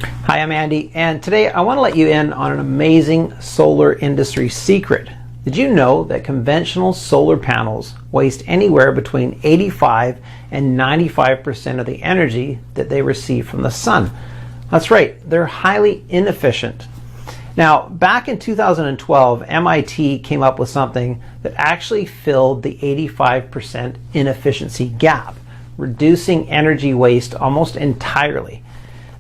Hi, I'm Andy, and today I want to let you in on an amazing solar industry secret. Did you know that conventional solar panels waste anywhere between 85 and 95% of the energy that they receive from the sun? That's right, they're highly inefficient. Now, back in 2012, MIT came up with something that actually filled the 85% inefficiency gap, reducing energy waste almost entirely.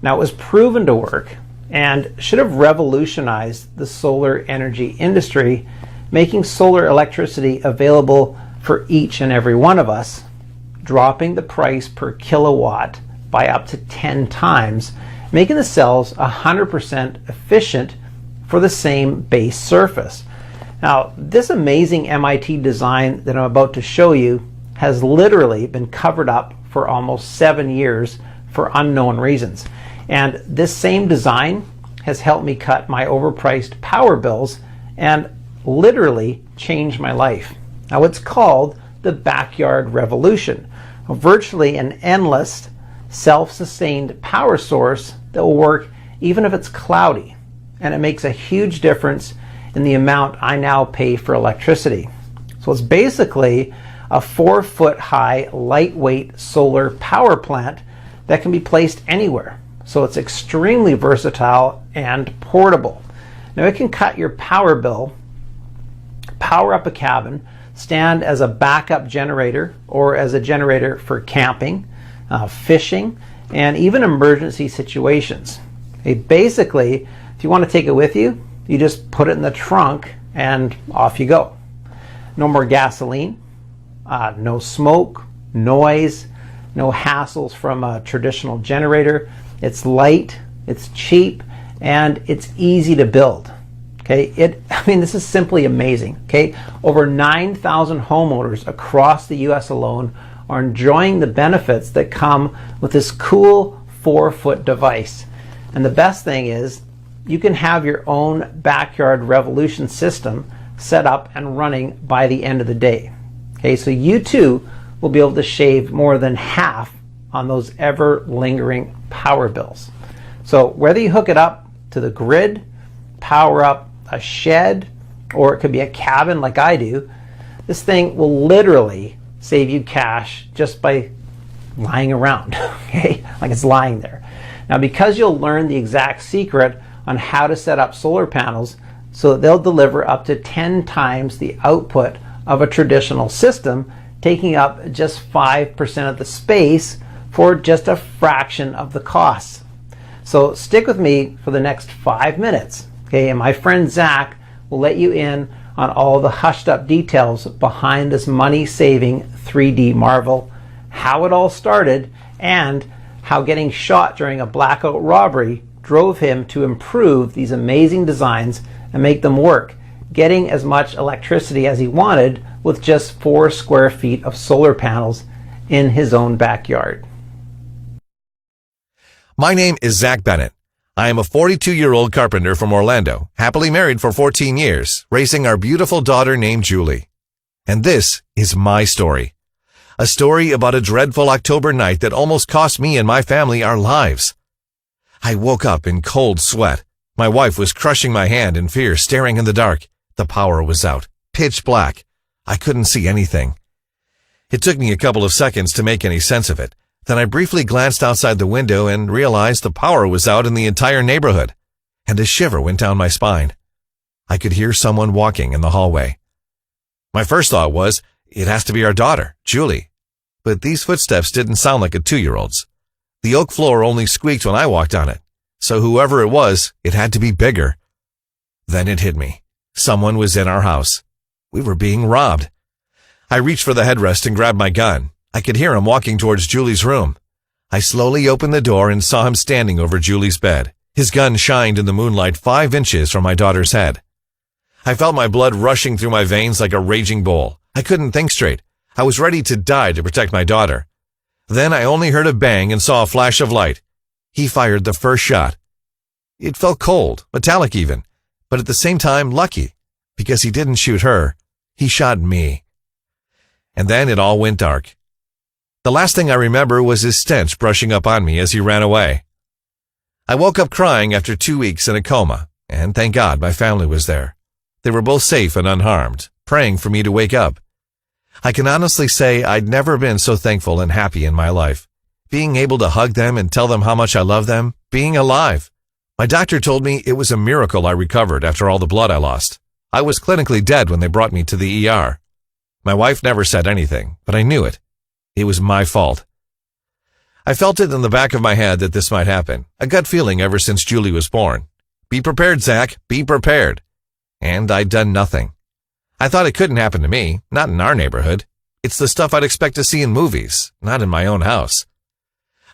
Now, it was proven to work and should have revolutionized the solar energy industry, making solar electricity available for each and every one of us, dropping the price per kilowatt by up to 10 times, making the cells 100% efficient for the same base surface. Now, this amazing MIT design that I'm about to show you has literally been covered up for almost 7 years for unknown reasons. And this same design has helped me cut my overpriced power bills and literally changed my life. Now, it's called the backyard revolution, virtually an endless, self-sustained power source that will work even if it's cloudy. And it makes a huge difference in the amount I now pay for electricity. So it's basically a 4-foot high, lightweight solar power plant that can be placed anywhere. So it's extremely versatile and portable. Now it can cut your power bill, power up a cabin, stand as a backup generator or as a generator for camping, fishing, and even emergency situations. Basically, if you want to take it with you, you just put it in the trunk and off you go. No more gasoline, no smoke, noise, no hassles from a traditional generator. It's light, it's cheap, and it's easy to build. Okay, this is simply amazing. Okay, over 9,000 homeowners across the U.S. alone are enjoying the benefits that come with this cool 4-foot device. And the best thing is, you can have your own backyard revolution system set up and running by the end of the day. Okay, so you too will be able to shave more than half on those ever lingering power bills. So whether you hook it up to the grid, power up a shed, or it could be a cabin like I do, this thing will literally save you cash just by lying around, okay? Like it's lying there. Now, because you'll learn the exact secret on how to set up solar panels so that they'll deliver up to 10 times the output of a traditional system, taking up just 5% of the space for just a fraction of the costs. So stick with me for the next 5 minutes, okay? And my friend Zach will let you in on all the hushed up details behind this money-saving 3D marvel, how it all started, and how getting shot during a blackout robbery drove him to improve these amazing designs and make them work, getting as much electricity as he wanted with just 4 square feet of solar panels in his own backyard. My name is Zach Bennett. I am a 42-year-old carpenter from Orlando, happily married for 14 years, raising our beautiful daughter named Julie. And this is my story. A story about a dreadful October night that almost cost me and my family our lives. I woke up in cold sweat. My wife was crushing my hand in fear, staring in the dark. The power was out, pitch black. I couldn't see anything. It took me a couple of seconds to make any sense of it. Then I briefly glanced outside the window and realized the power was out in the entire neighborhood, and a shiver went down my spine. I could hear someone walking in the hallway. My first thought was, it has to be our daughter, Julie. But these footsteps didn't sound like a 2-year-old's. The oak floor only squeaked when I walked on it, so whoever it was, it had to be bigger. Then it hit me. Someone was in our house. We were being robbed. I reached for the headrest and grabbed my gun. I could hear him walking towards Julie's room. I slowly opened the door and saw him standing over Julie's bed. His gun shined in the moonlight 5 inches from my daughter's head. I felt my blood rushing through my veins like a raging bull. I couldn't think straight. I was ready to die to protect my daughter. Then I only heard a bang and saw a flash of light. He fired the first shot. It felt cold, metallic even, but at the same time lucky, because he didn't shoot her. He shot me. And then it all went dark. The last thing I remember was his stench brushing up on me as he ran away. I woke up crying after 2 weeks in a coma, and thank God my family was there. They were both safe and unharmed, praying for me to wake up. I can honestly say I'd never been so thankful and happy in my life. Being able to hug them and tell them how much I love them, being alive. My doctor told me it was a miracle I recovered after all the blood I lost. I was clinically dead when they brought me to the ER. My wife never said anything, but I knew it. It was my fault. I felt it in the back of my head that this might happen, a gut feeling ever since Julie was born. Be prepared, Zach, be prepared. And I'd done nothing. I thought it couldn't happen to me, not in our neighborhood. It's the stuff I'd expect to see in movies, not in my own house.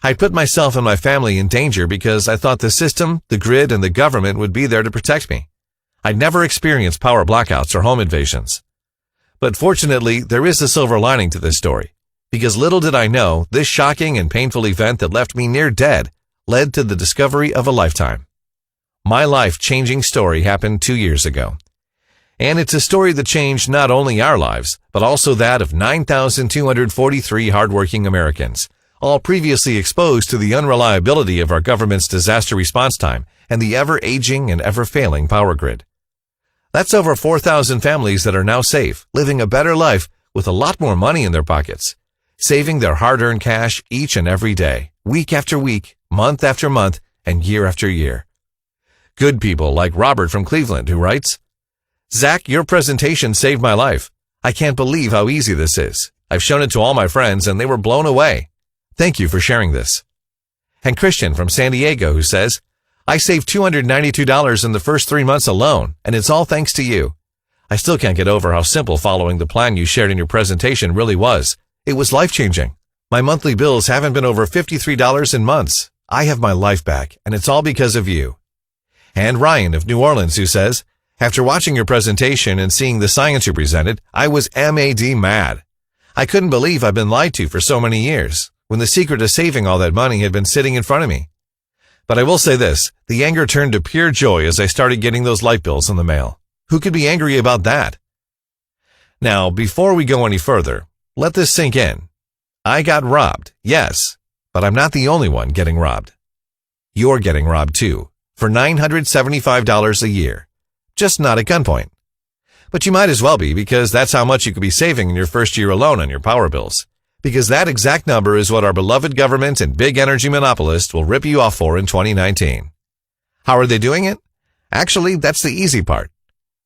I put myself and my family in danger because I thought the system, the grid, and the government would be there to protect me. I'd never experienced power blackouts or home invasions. But fortunately, there is a silver lining to this story, because little did I know, this shocking and painful event that left me near dead led to the discovery of a lifetime. My life-changing story happened 2 years ago. And it's a story that changed not only our lives, but also that of 9,243 hardworking Americans, all previously exposed to the unreliability of our government's disaster response time and the ever-aging and ever-failing power grid. That's over 4,000 families that are now safe, living a better life with a lot more money in their pockets, saving their hard-earned cash each and every day, week after week, month after month, and year after year. Good people like Robert from Cleveland, who writes, Zach, your presentation saved my life. I can't believe how easy this is. I've shown it to all my friends and they were blown away. Thank you for sharing this. And Christian from San Diego, who says, I saved $292 in the first 3 months alone, and it's all thanks to you. I still can't get over how simple following the plan you shared in your presentation really was. It was life-changing. My monthly bills haven't been over $53 in months. I have my life back, and it's all because of you. And Ryan of New Orleans, who says, after watching your presentation and seeing the science you presented, I was mad. I couldn't believe I've been lied to for so many years, when the secret to saving all that money had been sitting in front of me. But I will say this, the anger turned to pure joy as I started getting those light bills in the mail. Who could be angry about that? Now, before we go any further, let this sink in. I got robbed, yes, but I'm not the only one getting robbed. You're getting robbed too, for $975 a year. Just not at gunpoint. But you might as well be, because that's how much you could be saving in your first year alone on your power bills. Because that exact number is what our beloved government and big energy monopolists will rip you off for in 2019. How are they doing it? Actually, that's the easy part.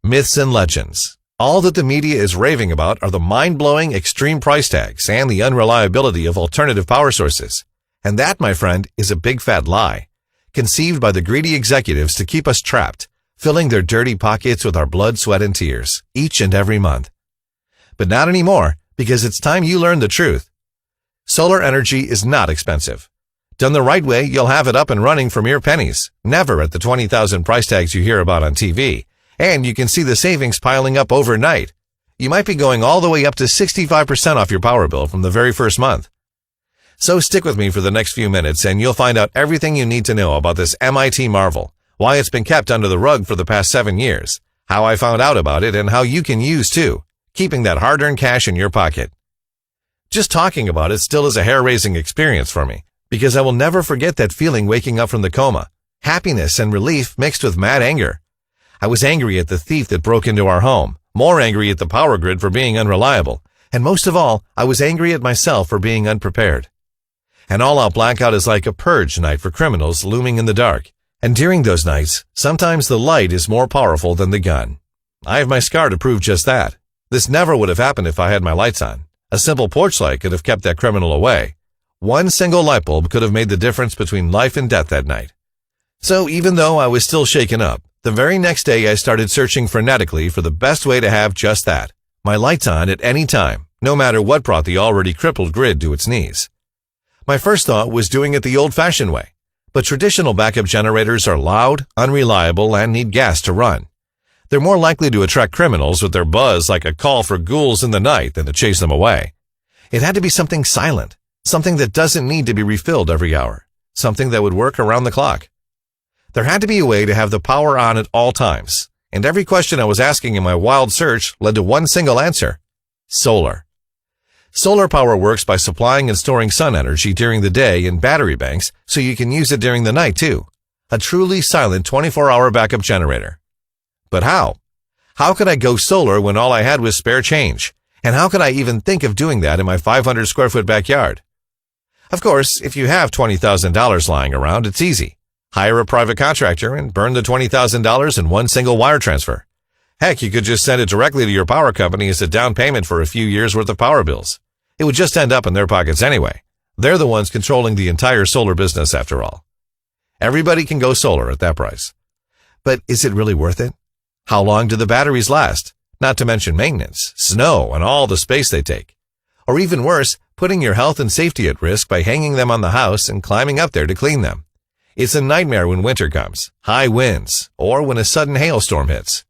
Myths and legends. All that the media is raving about are the mind-blowing extreme price tags and the unreliability of alternative power sources. And that, my friend, is a big fat lie, conceived by the greedy executives to keep us trapped, filling their dirty pockets with our blood, sweat, and tears, each and every month. But not anymore, because it's time you learn the truth. Solar energy is not expensive. Done the right way, you'll have it up and running for mere pennies, never at the 20,000 price tags you hear about on TV, and you can see the savings piling up overnight. You might be going all the way up to 65% off your power bill from the very first month. So stick with me for the next few minutes and you'll find out everything you need to know about this MIT marvel, why it's been kept under the rug for the past 7 years, how I found out about it, and how you can use too, keeping that hard-earned cash in your pocket. Just talking about it still is a hair-raising experience for me, because I will never forget that feeling waking up from the coma, happiness and relief mixed with mad anger. I was angry at the thief that broke into our home, more angry at the power grid for being unreliable, and most of all, I was angry at myself for being unprepared. An all-out blackout is like a purge night for criminals looming in the dark. And during those nights, sometimes the light is more powerful than the gun. I have my scar to prove just that. This never would have happened if I had my lights on. A simple porch light could have kept that criminal away. One single light bulb could have made the difference between life and death that night. So even though I was still shaken up, the very next day I started searching frenetically for the best way to have just that. My lights on at any time, no matter what brought the already crippled grid to its knees. My first thought was doing it the old-fashioned way. But traditional backup generators are loud, unreliable, and need gas to run. They're more likely to attract criminals with their buzz like a call for ghouls in the night than to chase them away. It had to be something silent, something that doesn't need to be refilled every hour, something that would work around the clock. There had to be a way to have the power on at all times, and every question I was asking in my wild search led to one single answer: solar. Solar power works by supplying and storing sun energy during the day in battery banks so you can use it during the night too. A truly silent 24-hour backup generator. But how? How could I go solar when all I had was spare change? And how could I even think of doing that in my 500 square foot backyard? Of course, if you have $20,000 lying around, it's easy. Hire a private contractor and burn the $20,000 in one single wire transfer. Heck, you could just send it directly to your power company as a down payment for a few years' worth of power bills. It would just end up in their pockets anyway. They're the ones controlling the entire solar business after all. Everybody can go solar at that price. But is it really worth it? How long do the batteries last? Not to mention maintenance, snow, and all the space they take. Or even worse, putting your health and safety at risk by hanging them on the house and climbing up there to clean them. It's a nightmare when winter comes, high winds, or when a sudden hailstorm hits.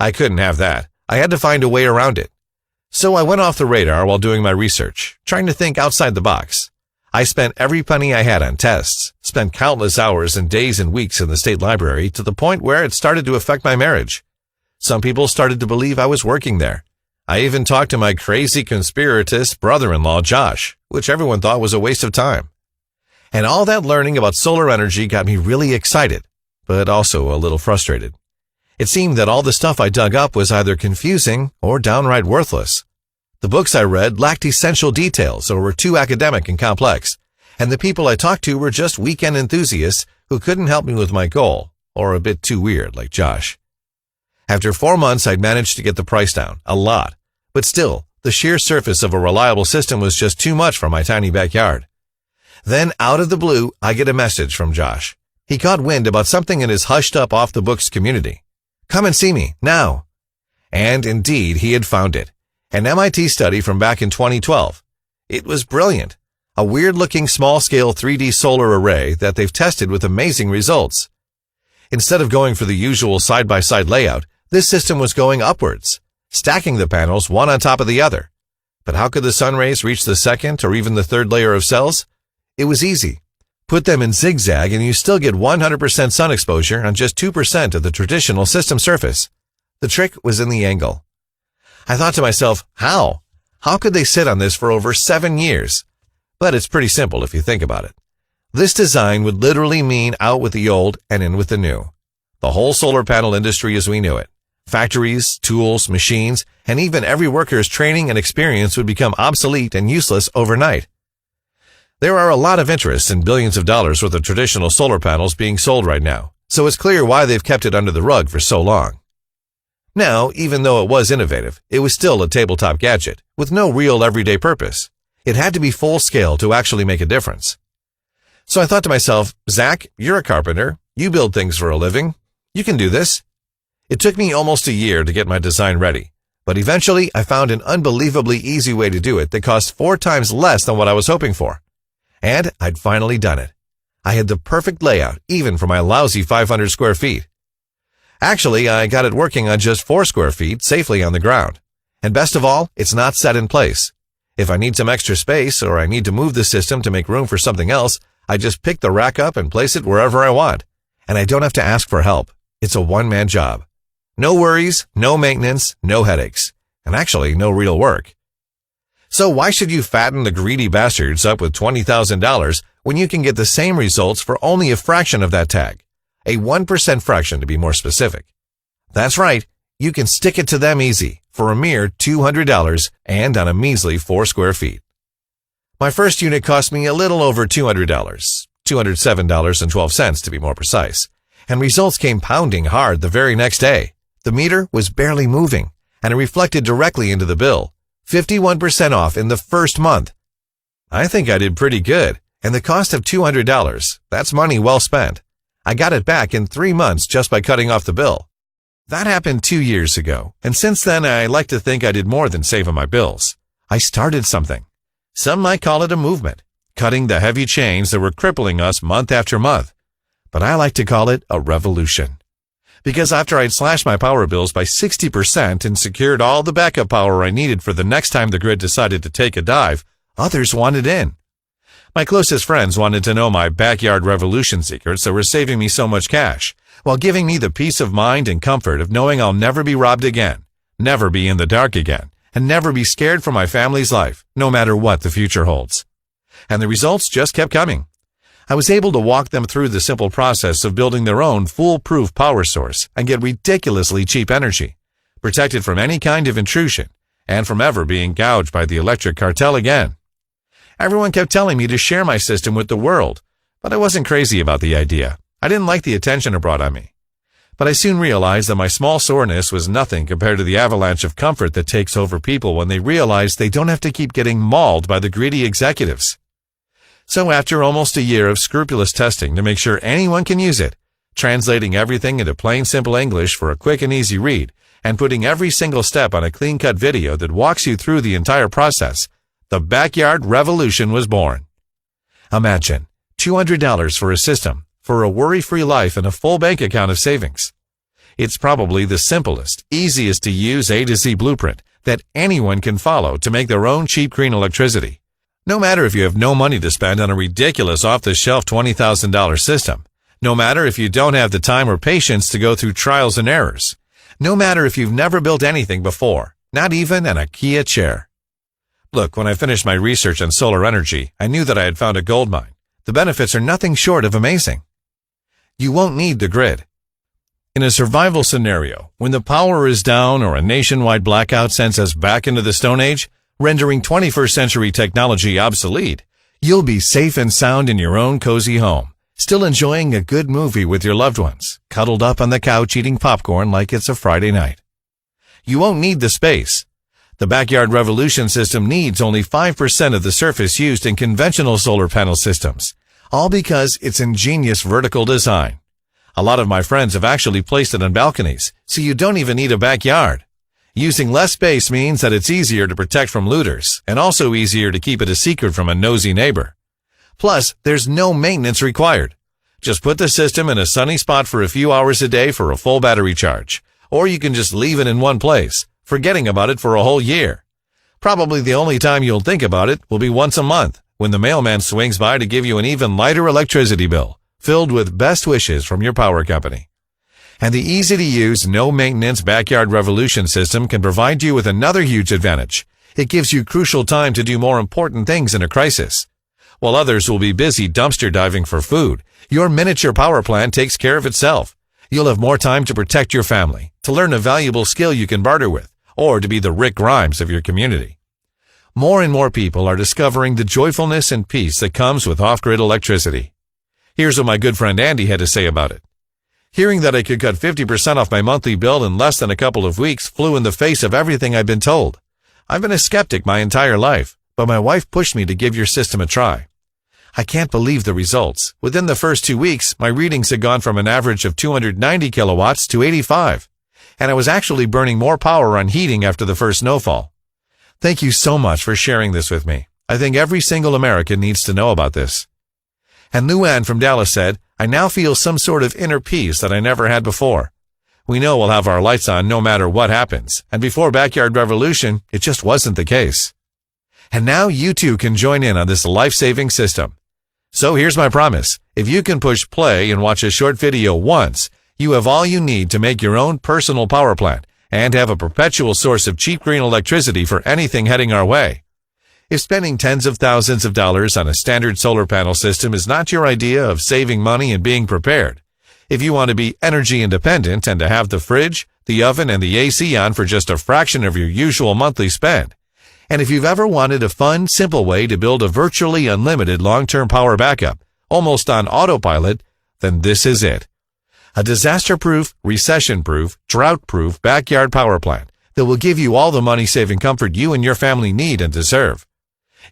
I couldn't have that. I had to find a way around it. So I went off the radar while doing my research, trying to think outside the box. I spent every penny I had on tests, spent countless hours and days and weeks in the state library to the point where it started to affect my marriage. Some people started to believe I was working there. I even talked to my crazy conspiratist brother-in-law, Josh, which everyone thought was a waste of time. And all that learning about solar energy got me really excited, but also a little frustrated. It seemed that all the stuff I dug up was either confusing or downright worthless. The books I read lacked essential details or were too academic and complex, and the people I talked to were just weekend enthusiasts who couldn't help me with my goal, or a bit too weird like Josh. After 4 months, I'd managed to get the price down, a lot, but still, the sheer surface of a reliable system was just too much for my tiny backyard. Then, out of the blue, I get a message from Josh. He caught wind about something in his hushed-up off-the-books community. Come and see me, now. And indeed, he had found it. An MIT study from back in 2012. It was brilliant. A weird-looking small-scale 3D solar array that they've tested with amazing results. Instead of going for the usual side-by-side layout, this system was going upwards, stacking the panels one on top of the other. But how could the sun rays reach the second or even the third layer of cells? It was easy. Put them in zigzag and you still get 100% sun exposure on just 2% of the traditional system surface. The trick was in the angle. I thought to myself, how? How could they sit on this for over 7 years? But it's pretty simple if you think about it. This design would literally mean out with the old and in with the new. The whole solar panel industry as we knew it. Factories, tools, machines, and even every worker's training and experience would become obsolete and useless overnight. There are a lot of interests in billions of dollars worth of traditional solar panels being sold right now, so it's clear why they've kept it under the rug for so long. Now, even though it was innovative, it was still a tabletop gadget with no real everyday purpose. It had to be full scale to actually make a difference. So I thought to myself, Zach, you're a carpenter. You build things for a living. You can do this. It took me almost a year to get my design ready, but eventually I found an unbelievably easy way to do it that cost 4 times less than what I was hoping for. And I'd finally done it. I had the perfect layout, even for my lousy 500 square feet. Actually, I got it working on just 4 square feet safely on the ground. And best of all, it's not set in place. If I need some extra space or I need to move the system to make room for something else, I just pick the rack up and place it wherever I want. And I don't have to ask for help. It's a one-man job. No worries, no maintenance, no headaches, and actually no real work. So why should you fatten the greedy bastards up with $20,000 when you can get the same results for only a fraction of that tag? A 1% fraction to be more specific. That's right, you can stick it to them easy for a mere $200 and on a measly 4 square feet. My first unit cost me a little over $200, $207.12 to be more precise, and results came pounding hard the very next day. The meter was barely moving, and it reflected directly into the bill. 51% off in the first month. I think I did pretty good, and the cost of $200, that's money well spent. I got it back in 3 months just by cutting off the bill. That happened 2 years ago, and since then I like to think I did more than save on my bills. I started something. Some might call it a movement, cutting the heavy chains that were crippling us month after month. But I like to call it a revolution. Because after I'd slashed my power bills by 60% and secured all the backup power I needed for the next time the grid decided to take a dive, others wanted in. My closest friends wanted to know my backyard revolution secrets that were saving me so much cash, while giving me the peace of mind and comfort of knowing I'll never be robbed again, never be in the dark again, and never be scared for my family's life, no matter what the future holds. And the results just kept coming. I was able to walk them through the simple process of building their own foolproof power source and get ridiculously cheap energy, protected from any kind of intrusion, and from ever being gouged by the electric cartel again. Everyone kept telling me to share my system with the world, but I wasn't crazy about the idea. I didn't like the attention it brought on me. But I soon realized that my small soreness was nothing compared to the avalanche of comfort that takes over people when they realize they don't have to keep getting mauled by the greedy executives. So after almost a year of scrupulous testing to make sure anyone can use it, translating everything into plain simple English for a quick and easy read, and putting every single step on a clean-cut video that walks you through the entire process, the backyard revolution was born. Imagine $200 for a system, for a worry-free life and a full bank account of savings. It's probably the simplest, easiest to use A to Z blueprint that anyone can follow to make their own cheap green electricity. No matter if you have no money to spend on a ridiculous off-the-shelf $20,000 system, no matter if you don't have the time or patience to go through trials and errors, no matter if you've never built anything before, not even an IKEA chair. Look, when I finished my research on solar energy, I knew that I had found a gold mine. The benefits are nothing short of amazing. You won't need the grid. In a survival scenario, when the power is down or a nationwide blackout sends us back into the Stone Age, rendering 21st century technology obsolete, you'll be safe and sound in your own cozy home, still enjoying a good movie with your loved ones, cuddled up on the couch eating popcorn like it's a Friday night. You won't need the space. The Backyard Revolution system needs only 5% of the surface used in conventional solar panel systems, all because its ingenious vertical design. A lot of my friends have actually placed it on balconies, so you don't even need a backyard. Using less space means that it's easier to protect from looters, and also easier to keep it a secret from a nosy neighbor. Plus, there's no maintenance required. Just put the system in a sunny spot for a few hours a day for a full battery charge, or you can just leave it in one place, forgetting about it for a whole year. Probably the only time you'll think about it will be once a month, when the mailman swings by to give you an even lighter electricity bill, filled with best wishes from your power company. And the easy-to-use, no-maintenance Backyard Revolution system can provide you with another huge advantage. It gives you crucial time to do more important things in a crisis. While others will be busy dumpster diving for food, your miniature power plant takes care of itself. You'll have more time to protect your family, to learn a valuable skill you can barter with, or to be the Rick Grimes of your community. More and more people are discovering the joyfulness and peace that comes with off-grid electricity. Here's what my good friend Andy had to say about it. Hearing that I could cut 50% off my monthly bill in less than a couple of weeks flew in the face of everything I've been told. I've been a skeptic my entire life, but my wife pushed me to give your system a try. I can't believe the results. Within the first 2 weeks, my readings had gone from an average of 290 kilowatts to 85, and I was actually burning more power on heating after the first snowfall. Thank you so much for sharing this with me. I think every single American needs to know about this. And Luann from Dallas said, I now feel some sort of inner peace that I never had before. We know we'll have our lights on no matter what happens, and before Backyard Revolution, it just wasn't the case. And now you too can join in on this life-saving system. So here's my promise. If you can push play and watch a short video once, you have all you need to make your own personal power plant and have a perpetual source of cheap green electricity for anything heading our way. If spending tens of thousands of dollars on a standard solar panel system is not your idea of saving money and being prepared, if you want to be energy independent and to have the fridge, the oven, and the AC on for just a fraction of your usual monthly spend, and if you've ever wanted a fun, simple way to build a virtually unlimited long-term power backup, almost on autopilot, then this is it. A disaster-proof, recession-proof, drought-proof backyard power plant that will give you all the money-saving comfort you and your family need and deserve.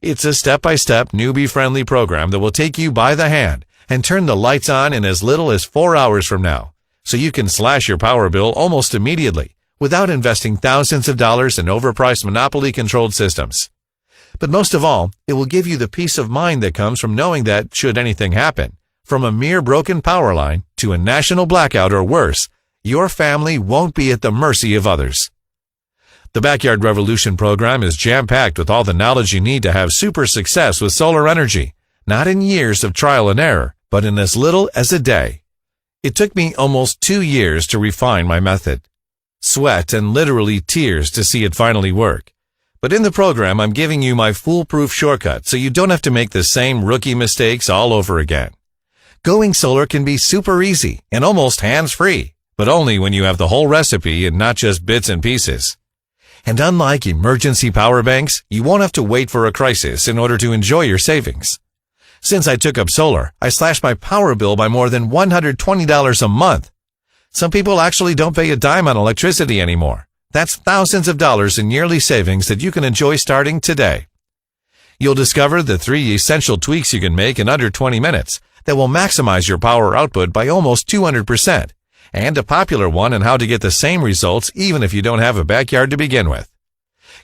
It's a step-by-step, newbie-friendly program that will take you by the hand and turn the lights on in as little as 4 hours from now, so you can slash your power bill almost immediately without investing thousands of dollars in overpriced monopoly-controlled systems. But most of all, it will give you the peace of mind that comes from knowing that, should anything happen, from a mere broken power line to a national blackout or worse, your family won't be at the mercy of others. The Backyard Revolution program is jam-packed with all the knowledge you need to have super success with solar energy, not in years of trial and error, but in as little as a day. It took me almost 2 years to refine my method. Sweat and literally tears to see it finally work. But in the program, I'm giving you my foolproof shortcut so you don't have to make the same rookie mistakes all over again. Going solar can be super easy and almost hands-free, but only when you have the whole recipe and not just bits and pieces. And unlike emergency power banks, you won't have to wait for a crisis in order to enjoy your savings. Since I took up solar, I slashed my power bill by more than $120 a month. Some people actually don't pay a dime on electricity anymore. That's thousands of dollars in yearly savings that you can enjoy starting today. You'll discover the 3 essential tweaks you can make in under 20 minutes that will maximize your power output by almost 200%, and a popular one on how to get the same results even if you don't have a backyard to begin with.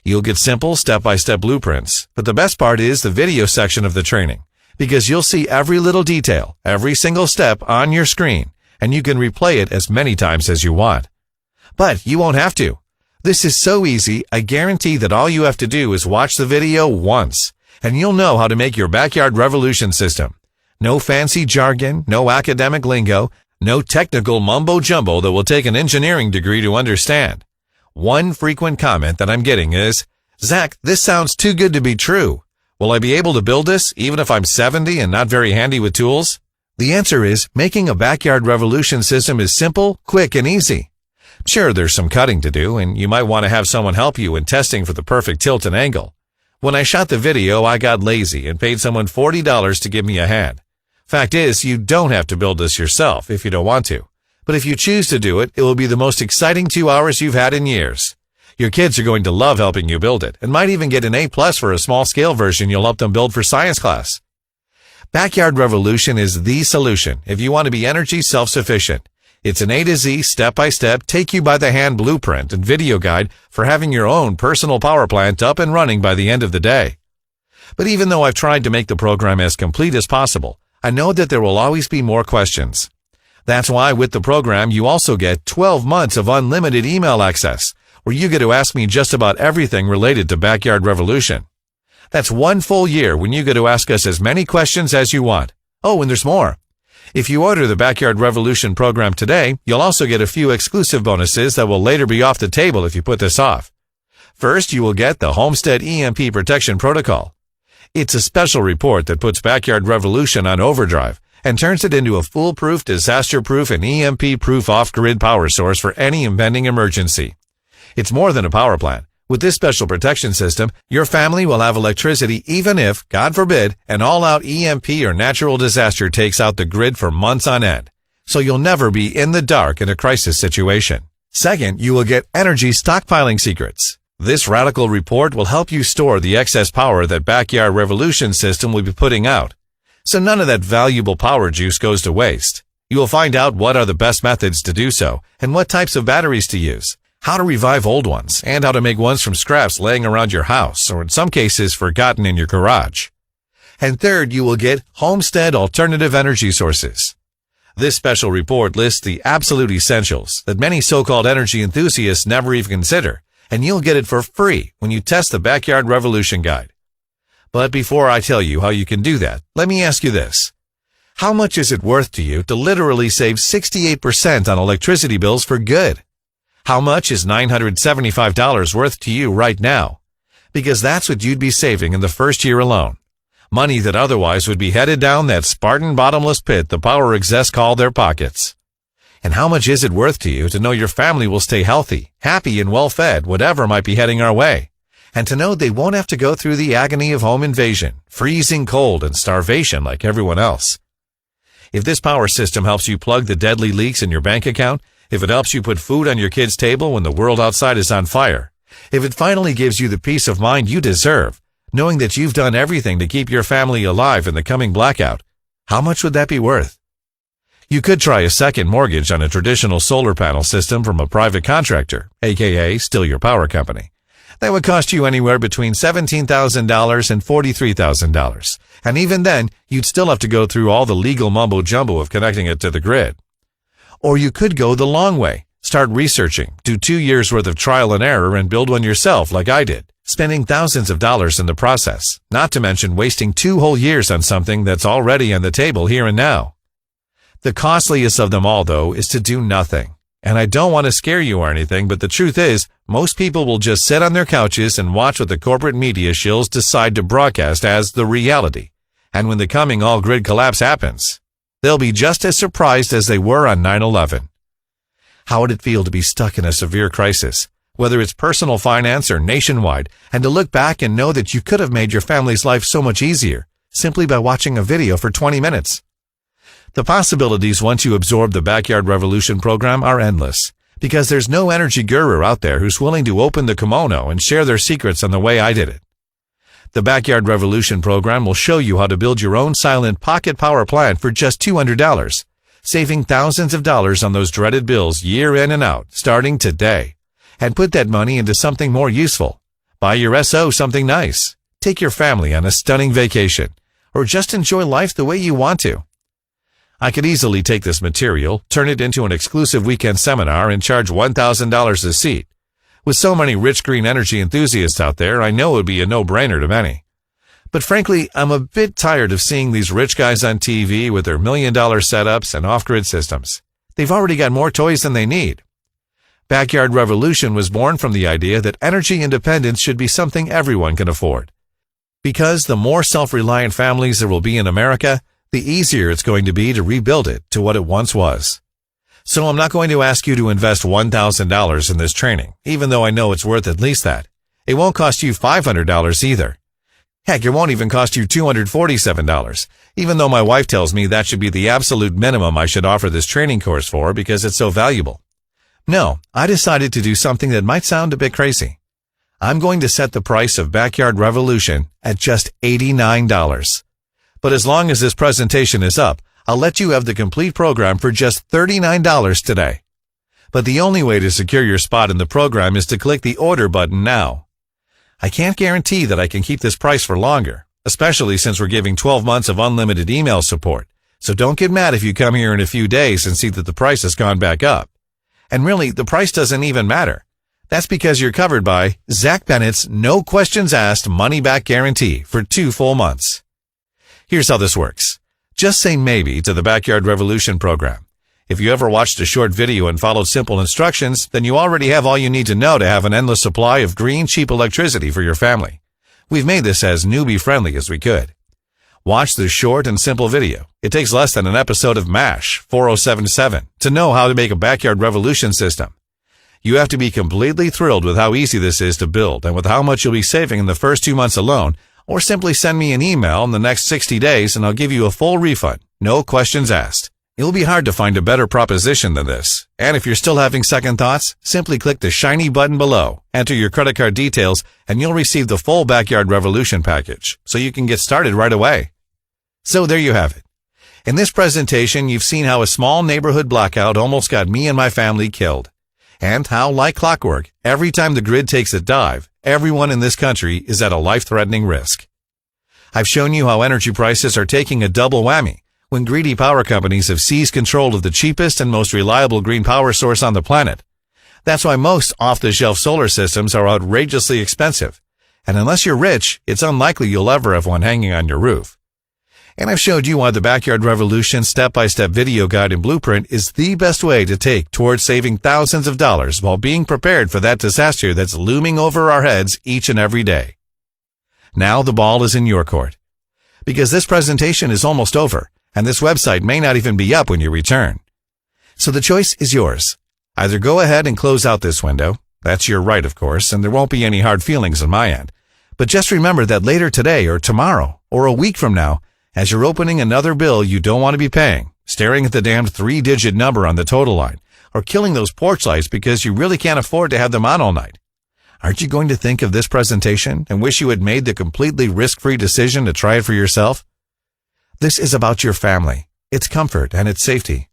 You'll get simple step-by-step blueprints, but the best part is the video section of the training, because you'll see every little detail, every single step on your screen, and you can replay it as many times as you want. But you won't have to. This is so easy, I guarantee that all you have to do is watch the video once, and you'll know how to make your backyard revolution system. No fancy jargon, no academic lingo, no technical mumbo-jumbo that will take an engineering degree to understand. One frequent comment that I'm getting is, "Zach, this sounds too good to be true. Will I be able to build this even if I'm 70 and not very handy with tools?" The answer is, making a backyard revolution system is simple, quick, and easy. Sure, there's some cutting to do, and you might want to have someone help you in testing for the perfect tilt and angle. When I shot the video, I got lazy and paid someone $40 to give me a hand. Fact is, you don't have to build this yourself if you don't want to. But if you choose to do it, it will be the most exciting 2 hours you've had in years. Your kids are going to love helping you build it, and might even get an A+ for a small-scale version you'll help them build for science class. Backyard Revolution is the solution if you want to be energy self-sufficient. It's an A to Z, step-by-step, take-you-by-the-hand blueprint and video guide for having your own personal power plant up and running by the end of the day. But even though I've tried to make the program as complete as possible, I know that there will always be more questions. That's why with the program, you also get 12 months of unlimited email access, where you get to ask me just about everything related to Backyard Revolution. That's 1 full year when you get to ask us as many questions as you want. Oh, and there's more. If you order the Backyard Revolution program today, you'll also get a few exclusive bonuses that will later be off the table if you put this off. First, you will get the Homestead EMP Protection Protocol. It's a special report that puts Backyard Revolution on overdrive and turns it into a foolproof, disaster-proof, and EMP-proof off-grid power source for any impending emergency. It's more than a power plant. With this special protection system, your family will have electricity even if, God forbid, an all-out EMP or natural disaster takes out the grid for months on end. So you'll never be in the dark in a crisis situation. Second, you will get energy stockpiling secrets. This radical report will help you store the excess power that Backyard Revolution system will be putting out. So none of that valuable power juice goes to waste. You will find out what are the best methods to do so and what types of batteries to use, how to revive old ones, and how to make ones from scraps laying around your house or in some cases forgotten in your garage. And third, you will get Homestead Alternative Energy Sources. This special report lists the absolute essentials that many so-called energy enthusiasts never even consider, and you'll get it for free when you test the Backyard Revolution Guide. But before I tell you how you can do that, let me ask you this. How much is it worth to you to literally save 68% on electricity bills for good? How much is $975 worth to you right now? Because that's what you'd be saving in the first year alone. Money that otherwise would be headed down that Spartan bottomless pit the power execs call their pockets. And how much is it worth to you to know your family will stay healthy, happy, and well-fed, whatever might be heading our way? And to know they won't have to go through the agony of home invasion, freezing cold, and starvation like everyone else. If this power system helps you plug the deadly leaks in your bank account, if it helps you put food on your kid's table when the world outside is on fire, if it finally gives you the peace of mind you deserve, knowing that you've done everything to keep your family alive in the coming blackout, how much would that be worth? You could try a second mortgage on a traditional solar panel system from a private contractor, aka still your power company. That would cost you anywhere between $17,000 and $43,000. And even then, you'd still have to go through all the legal mumbo-jumbo of connecting it to the grid. Or you could go the long way. Start researching, do 2 years worth of trial and error, and build one yourself like I did, spending thousands of dollars in the process, not to mention wasting 2 whole years on something that's already on the table here and now. The costliest of them all, though, is to do nothing. And I don't want to scare you or anything, but the truth is, most people will just sit on their couches and watch what the corporate media shills decide to broadcast as the reality. And when the coming all-grid collapse happens, They'll be just as surprised as they were on 9/11. How would it feel to be stuck in a severe crisis, whether it's personal finance or nationwide, and to look back and know that you could have made your family's life so much easier simply by watching a video for 20 minutes? The possibilities once you absorb the Backyard Revolution program are endless, because there's no energy guru out there who's willing to open the kimono and share their secrets on the way I did it. The Backyard Revolution program will show you how to build your own silent pocket power plant for just $200, saving thousands of dollars on those dreaded bills year in and out, starting today. And put that money into something more useful. Buy your SO something nice. Take your family on a stunning vacation. Or just enjoy life the way you want to. I could easily take this material, turn it into an exclusive weekend seminar, and charge $1,000 a seat. With so many rich green energy enthusiasts out there, I know it would be a no-brainer to many. But frankly, I'm a bit tired of seeing these rich guys on TV with their million-dollar setups and off-grid systems. They've already got more toys than they need. Backyard Revolution was born from the idea that energy independence should be something everyone can afford. Because the more self-reliant families there will be in America, the easier it's going to be to rebuild it to what it once was. So I'm not going to ask you to invest $1,000 in this training, even though I know it's worth at least that. It won't cost you $500 either. Heck, it won't even cost you $247, even though my wife tells me that should be the absolute minimum I should offer this training course for because it's so valuable. No, I decided to do something that might sound a bit crazy. I'm going to set the price of Backyard Revolution at just $89. But as long as this presentation is up, I'll let you have the complete program for just $39 today. But the only way to secure your spot in the program is to click the order button now. I can't guarantee that I can keep this price for longer, especially since we're giving 12 months of unlimited email support. So don't get mad if you come here in a few days and see that the price has gone back up. And really, the price doesn't even matter. That's because you're covered by Zach Bennett's no questions asked money back guarantee for 2 full months. Here's how this works. Just say maybe to the Backyard Revolution program. If you ever watched a short video and followed simple instructions, then you already have all you need to know to have an endless supply of green, cheap electricity for your family. We've made this as newbie-friendly as we could. Watch this short and simple video. It takes less than an episode of MASH 4077 to know how to make a Backyard Revolution system. You have to be completely thrilled with how easy this is to build and with how much you'll be saving in the first 2 months alone, or simply send me an email in the next 60 days and I'll give you a full refund. No questions asked. It'll be hard to find a better proposition than this. And if you're still having second thoughts, simply click the shiny button below, enter your credit card details, and you'll receive the full Backyard Revolution package, so you can get started right away. So there you have it. In this presentation, you've seen how a small neighborhood blackout almost got me and my family killed. And how, like clockwork, every time the grid takes a dive, everyone in this country is at a life-threatening risk. I've shown you how energy prices are taking a double whammy when greedy power companies have seized control of the cheapest and most reliable green power source on the planet. That's why most off-the-shelf solar systems are outrageously expensive. And unless you're rich, it's unlikely you'll ever have one hanging on your roof. And I've showed you why the Backyard Revolution step-by-step video guide and blueprint is the best way to take towards saving thousands of dollars while being prepared for that disaster that's looming over our heads each and every day. Now the ball is in your court. Because this presentation is almost over, and this website may not even be up when you return. So the choice is yours. Either go ahead and close out this window. That's your right, of course, and there won't be any hard feelings on my end. But just remember that later today or tomorrow or a week from now, as you're opening another bill you don't want to be paying, staring at the damned 3-digit number on the total line, or killing those porch lights because you really can't afford to have them on all night, aren't you going to think of this presentation and wish you had made the completely risk-free decision to try it for yourself? This is about your family, its comfort, and its safety.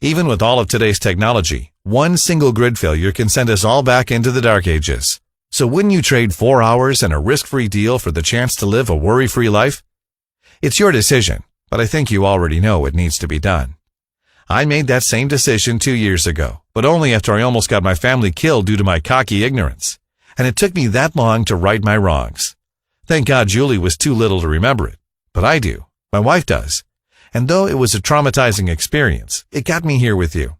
Even with all of today's technology, one single grid failure can send us all back into the dark ages. So wouldn't you trade 4 hours and a risk-free deal for the chance to live a worry-free life? It's your decision, but I think you already know what needs to be done. I made that same decision 2 years ago, but only after I almost got my family killed due to my cocky ignorance. And it took me that long to right my wrongs. Thank God Julie was too little to remember it, but I do. My wife does. And though it was a traumatizing experience, it got me here with you.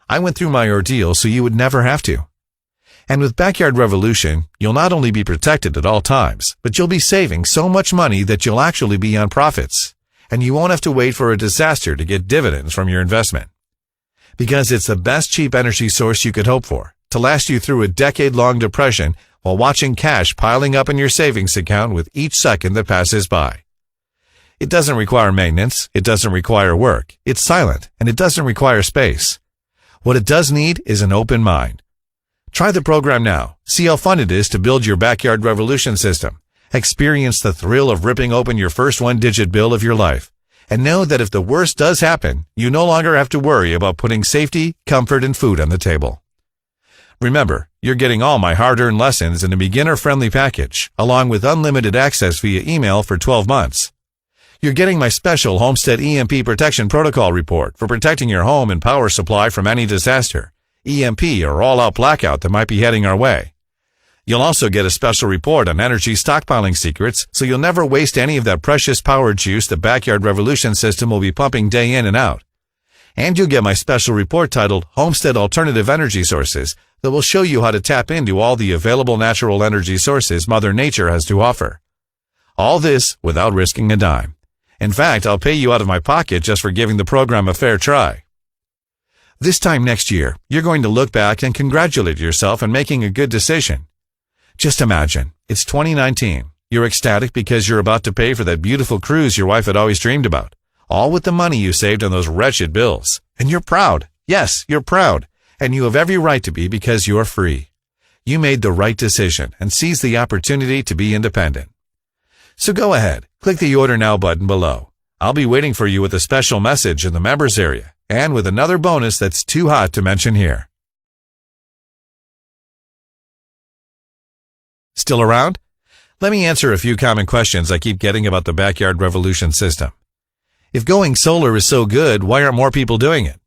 I went through my ordeal so you would never have to. And with Backyard Revolution, you'll not only be protected at all times, but you'll be saving so much money that you'll actually be on profits. and you won't have to wait for a disaster to get dividends from your investment. Because it's the best cheap energy source you could hope for, to last you through a decade-long depression while watching cash piling up in your savings account with each second that passes by. It doesn't require maintenance, it doesn't require work, it's silent, and it doesn't require space. What it does need is an open mind. Try the program now. See how fun it is to build your backyard revolution system. Experience the thrill of ripping open your first one-digit bill of your life. And know that if the worst does happen, you no longer have to worry about putting safety, comfort, and food on the table. Remember, you're getting all my hard-earned lessons in a beginner-friendly package, along with unlimited access via email for 12 months. You're getting my special Homestead EMP Protection Protocol report for protecting your home and power supply from any disaster, EMP or all-out blackout that might be heading our way. You'll also get a special report on energy stockpiling secrets, so you'll never waste any of that precious power juice the Backyard Revolution system will be pumping day in and out. And you'll get my special report titled Homestead Alternative Energy Sources that will show you how to tap into all the available natural energy sources Mother Nature has to offer. All this without risking a dime. In fact, I'll pay you out of my pocket just for giving the program a fair try. This time next year, you're going to look back and congratulate yourself on making a good decision. Just imagine, it's 2019. You're ecstatic because you're about to pay for that beautiful cruise your wife had always dreamed about, all with the money you saved on those wretched bills. And you're proud. Yes, you're proud. And you have every right to be because you're free. You made the right decision and seized the opportunity to be independent. So go ahead, click the Order Now button below. I'll be waiting for you with a special message in the members area and with another bonus that's too hot to mention here. Still around? Let me answer a few common questions I keep getting about the Backyard Revolution system. If going solar is so good, why aren't more people doing it?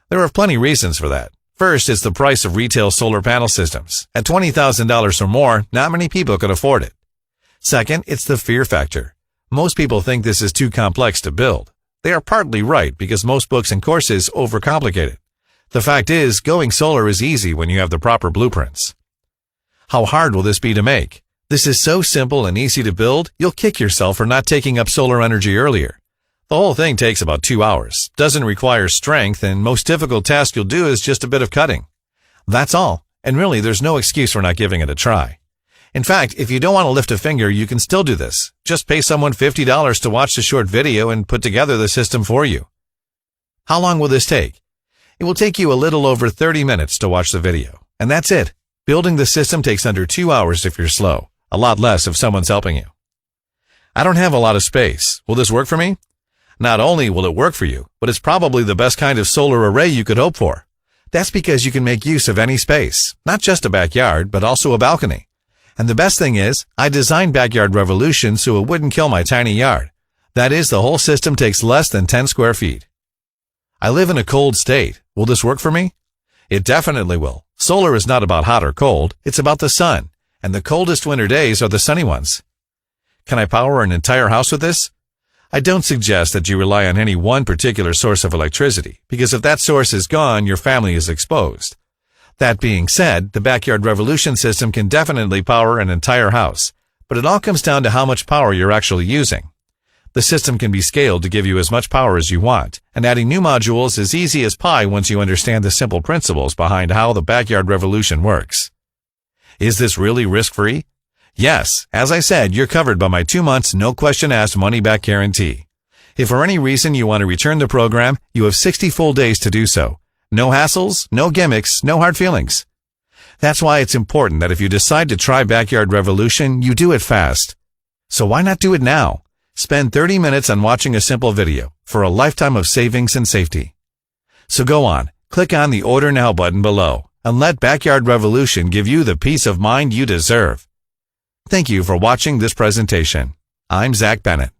There are plenty reasons for that. First, it's the price of retail solar panel systems. At $20,000 or more, not many people can afford it. Second, it's the fear factor. Most people think this is too complex to build. They are partly right because most books and courses overcomplicate it. The fact is, going solar is easy when you have the proper blueprints. How hard will this be to make? This is so simple and easy to build, you'll kick yourself for not taking up solar energy earlier. The whole thing takes about 2 hours, doesn't require strength, and most difficult task you'll do is just a bit of cutting. That's all, and really there's no excuse for not giving it a try. In fact, if you don't want to lift a finger, you can still do this. Just pay someone $50 to watch the short video and put together the system for you. How long will this take? It will take you a little over 30 minutes to watch the video, and that's it. Building the system takes under 2 hours if you're slow, a lot less if someone's helping you. I don't have a lot of space. Will this work for me? Not only will it work for you, but it's probably the best kind of solar array you could hope for. That's because you can make use of any space, not just a backyard, but also a balcony. And the best thing is, I designed Backyard Revolution so it wouldn't kill my tiny yard. That is, the whole system takes less than 10 square feet. I live in a cold state. Will this work for me? It definitely will. Solar is not about hot or cold, it's about the sun, and the coldest winter days are the sunny ones. Can I power an entire house with this? I don't suggest that you rely on any one particular source of electricity, because if that source is gone, your family is exposed. That being said, the Backyard Revolution system can definitely power an entire house, but it all comes down to how much power you're actually using. The system can be scaled to give you as much power as you want, and adding new modules is easy as pie once you understand the simple principles behind how the Backyard Revolution works. Is this really risk-free? Yes, as I said, you're covered by my 2 months, no question asked money-back guarantee. If for any reason you want to return the program, you have 60 full days to do so. No hassles, no gimmicks, no hard feelings. That's why it's important that if you decide to try Backyard Revolution, you do it fast. So why not do it now? Spend 30 minutes on watching a simple video for a lifetime of savings and safety. So go on, click on the Order Now button below and let Backyard Revolution give you the peace of mind you deserve. Thank you for watching this presentation. I'm Zach Bennett.